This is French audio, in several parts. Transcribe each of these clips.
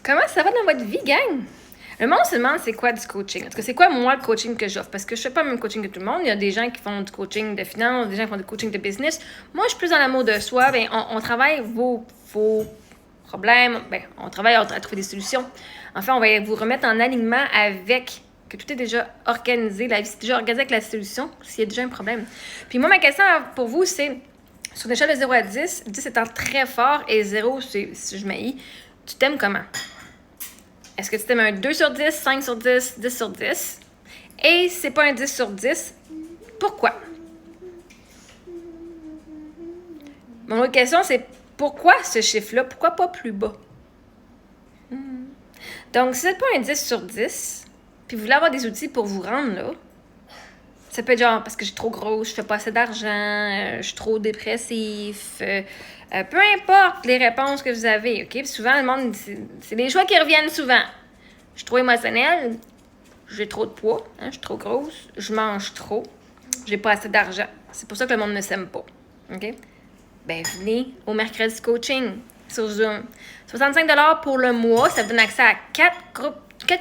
Comment ça va dans votre vie, gang? Le monde se demande c'est quoi du coaching. En tout cas, c'est quoi moi le coaching que j'offre? Parce que je fais pas le même coaching que tout le monde. Il y a des gens qui font du coaching de finance, des gens qui font du coaching de business. Moi, je suis plus dans l'amour de soi. Ben, on travaille vos problèmes. Ben, on travaille à trouver des solutions. Enfin, on va vous remettre en alignement avec que tout est déjà organisé, la vie c'est déjà organisé avec la solution, s'il y a déjà un problème. Puis moi, ma question pour vous, c'est sur une échelle de 0 à 10, 10 étant très fort et 0, c'est si je m'haïs, tu t'aimes comment? Est-ce que tu t'aimes un 2 sur 10, 5 sur 10, 10 sur 10? Et si c'est pas un 10 sur 10, pourquoi? Mon autre question, c'est pourquoi ce chiffre-là? Pourquoi pas plus bas? Donc, si vous n'êtes pas un 10 sur 10, puis vous voulez avoir des outils pour vous rendre là, ça peut être genre parce que j'ai trop gros, je fais pas assez d'argent, je suis trop dépressif, peu importe les réponses que vous avez, OK? Puis souvent, le monde, c'est des choix qui reviennent souvent. Je suis trop émotionnelle, j'ai trop de poids, hein, je suis trop grosse, je mange trop, j'ai pas assez d'argent. C'est pour ça que le monde ne s'aime pas, OK? Ben, venez au mercredi coaching sur Zoom. 65$ pour le mois, ça vous donne accès à 4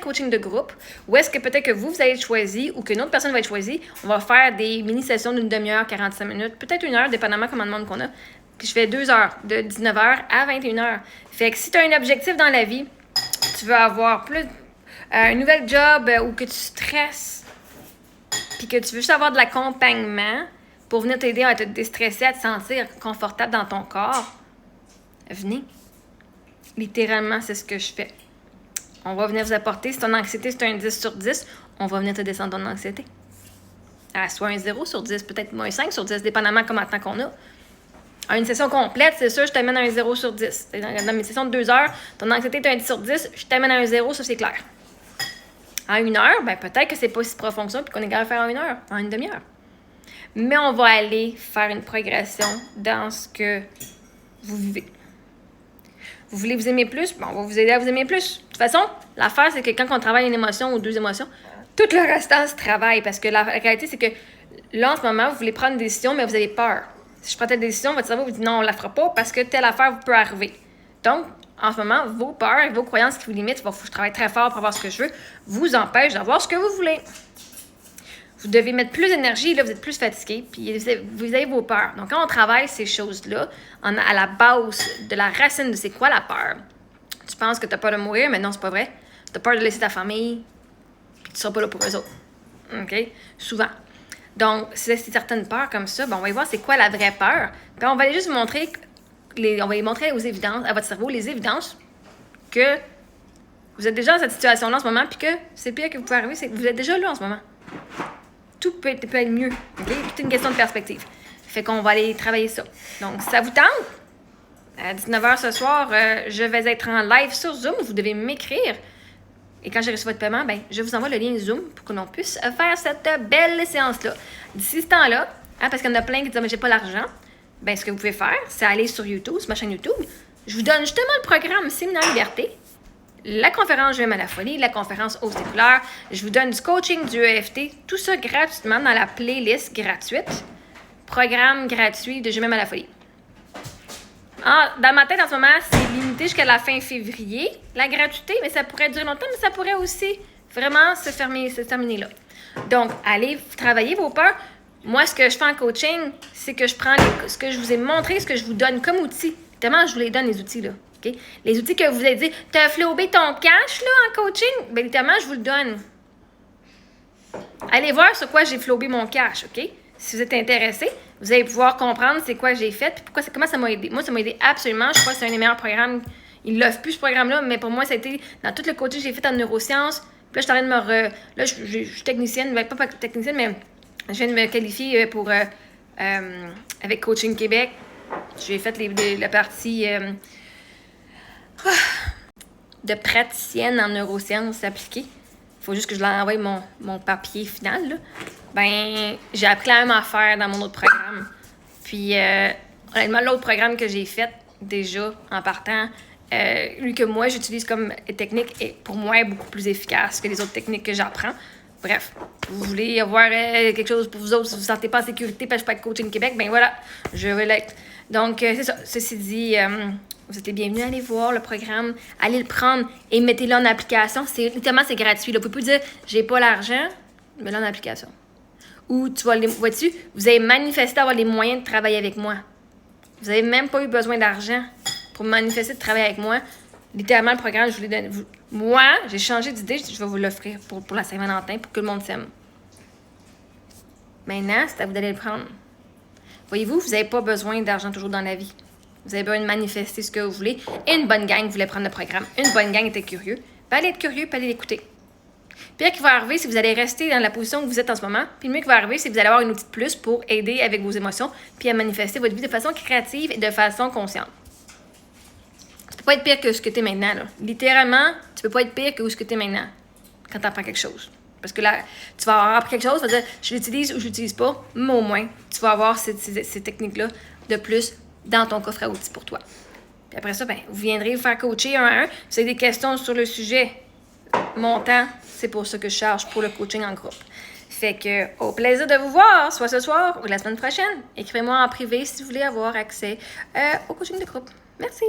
coachings de groupe, ou est-ce que peut-être que vous allez être choisi ou qu'une autre personne va être choisie, on va faire des mini-sessions d'une demi-heure, 45 minutes, peut-être 1 heure, dépendamment comment de monde qu'on a. Puis je fais 2 heures, de 19h à 21h. Fait que si tu as un objectif dans la vie, tu veux avoir plus un nouvel job ou que tu stresses, puis que tu veux juste avoir de l'accompagnement pour venir t'aider à te déstresser, à te sentir confortable dans ton corps, venez. Littéralement, c'est ce que je fais. On va venir vous apporter, si ton anxiété c'est un 10 sur 10, on va venir te descendre ton anxiété. Soit un 0 sur 10, peut-être moins 5 sur 10, dépendamment comment de temps qu'on a. À une session complète, c'est sûr, je t'amène à un 0 sur 10. Dans mes sessions de 2 heures, ton anxiété est un 10 sur 10, je t'amène à un 0, ça c'est clair. En 1 heure, ben peut-être que c'est pas si profond que ça, puis qu'on est capable de faire en 1 heure, en une demi-heure. Mais on va aller faire une progression dans ce que vous vivez. Vous voulez vous aimer plus? Bon, on va vous aider à vous aimer plus. De toute façon, l'affaire, c'est que quand on travaille une émotion ou 2 émotions, tout le restant se travaille. Parce que la réalité, c'est que là, en ce moment, vous voulez prendre une décision, mais vous avez peur. Si je prends telle décision, votre cerveau vous dit non, on la fera pas parce que telle affaire peut arriver. Donc, en ce moment, vos peurs et vos croyances qui vous limitent, il faut que je travaille très fort pour avoir ce que je veux, vous empêchent d'avoir ce que vous voulez. Vous devez mettre plus d'énergie, là, vous êtes plus fatigué, puis vous avez vos peurs. Donc, quand on travaille ces choses-là, à la base de la racine de c'est quoi la peur, tu penses que tu as peur de mourir, mais non, c'est pas vrai. Tu as peur de laisser ta famille, puis tu seras pas là pour eux autres. OK? Souvent. Donc, si c'est certaines peurs comme ça, ben, on va y voir c'est quoi la vraie peur. Puis on va aller juste vous montrer, on va y montrer aux évidences, à votre cerveau, les évidences que vous êtes déjà dans cette situation-là en ce moment, puis que c'est pire que vous pouvez arriver, c'est que vous êtes déjà là en ce moment. Tout peut être mieux. Okay? Tout est une question de perspective. Fait qu'on va aller travailler ça. Donc, si ça vous tente, à 19h ce soir, je vais être en live sur Zoom. Vous devez m'écrire. Et quand j'ai reçu votre paiement, ben, je vous envoie le lien Zoom pour que l'on puisse faire cette belle séance-là. D'ici ce temps-là, parce qu'il y en a plein qui disent « mais j'ai pas l'argent », ben, ce que vous pouvez faire, c'est aller sur YouTube, sur ma chaîne YouTube. Je vous donne justement le programme Séminaire Liberté, la conférence Je m'aime à la folie, la conférence Hausse tes couleurs. Je vous donne du coaching, du EFT, tout ça gratuitement dans la playlist gratuite. Programme gratuit de Je m'aime à la folie. Dans ma tête, en ce moment, c'est limité jusqu'à la fin février, la gratuité, mais ça pourrait durer longtemps, mais ça pourrait aussi vraiment se terminer là. Donc, allez travailler vos peurs. Moi, ce que je fais en coaching, c'est que je prends ce que je vous ai montré, ce que je vous donne comme outil. Tellement je vous les donne, les outils, là. Okay? Les outils que vous avez dit, tu as flobé ton cash là, en coaching, bien littéralement, je vous le donne. Allez voir sur quoi j'ai flobé mon cash, OK? Si vous êtes intéressé, vous allez pouvoir comprendre c'est quoi j'ai fait et comment ça m'a aidé. Moi, ça m'a aidé absolument. Je crois que c'est un des meilleurs programmes. Il l'offre plus, ce programme-là, mais pour moi, ça a été dans tout le coaching que j'ai fait en neurosciences. Puis là, je suis en train de me... Là, je suis technicienne, pas technicienne, mais je viens de me qualifier pour avec Coaching Québec. J'ai fait la partie... de praticienne en neurosciences appliquées. Il faut juste que je leur envoie mon papier final. Là. Ben, j'ai appris la même affaire dans mon autre programme. Puis, honnêtement, l'autre programme que j'ai fait déjà en partant, lui que moi j'utilise comme technique, est pour moi beaucoup plus efficace que les autres techniques que j'apprends. Bref, vous voulez avoir quelque chose pour vous autres, si vous ne vous sentez pas en sécurité parce que je suis pas avec Coaching Québec, ben voilà, je vais l'être. Donc, c'est ça. Ceci dit, Vous êtes les bienvenus à aller voir le programme, allez le prendre et mettez-le en application. Littéralement, c'est gratuit. Là. Vous pouvez pas dire, j'ai pas l'argent, mets-le en application. Ou tu vois-tu, vous avez manifesté d'avoir les moyens de travailler avec moi. Vous n'avez même pas eu besoin d'argent pour manifester de travailler avec moi. Littéralement, le programme, je vous l'ai donné. Moi, j'ai changé d'idée, je vais vous l'offrir pour la Saint-Valentin, pour que le monde s'aime. Maintenant, c'est à vous d'aller le prendre. Voyez-vous, vous n'avez pas besoin d'argent toujours dans la vie. Vous avez besoin de manifester ce que vous voulez. Et une bonne gang voulait prendre le programme. Une bonne gang était curieux. Puis allez être curieux, puis allez l'écouter. Puis là, qui va arriver, si vous allez rester dans la position que vous êtes en ce moment. Puis le mieux qui va arriver, c'est que vous allez avoir une outil de plus pour aider avec vos émotions, puis à manifester votre vie de façon créative et de façon consciente. Tu peux pas être pire que ce que tu es maintenant. Là. Littéralement, tu peux pas être pire que ce que tu es maintenant quand tu apprends quelque chose. Parce que là, tu vas avoir appris quelque chose, tu vas dire je l'utilise ou je l'utilise pas, mais au moins, tu vas avoir ces techniques-là de plus dans ton coffre à outils pour toi. Puis après ça, ben, vous viendrez vous faire coacher un à un. Vous avez des questions sur le sujet. Mon temps, c'est pour ça que je charge pour le coaching en groupe. Fait que, au plaisir de vous voir, soit ce soir ou la semaine prochaine. Écrivez-moi en privé si vous voulez avoir accès au coaching de groupe. Merci.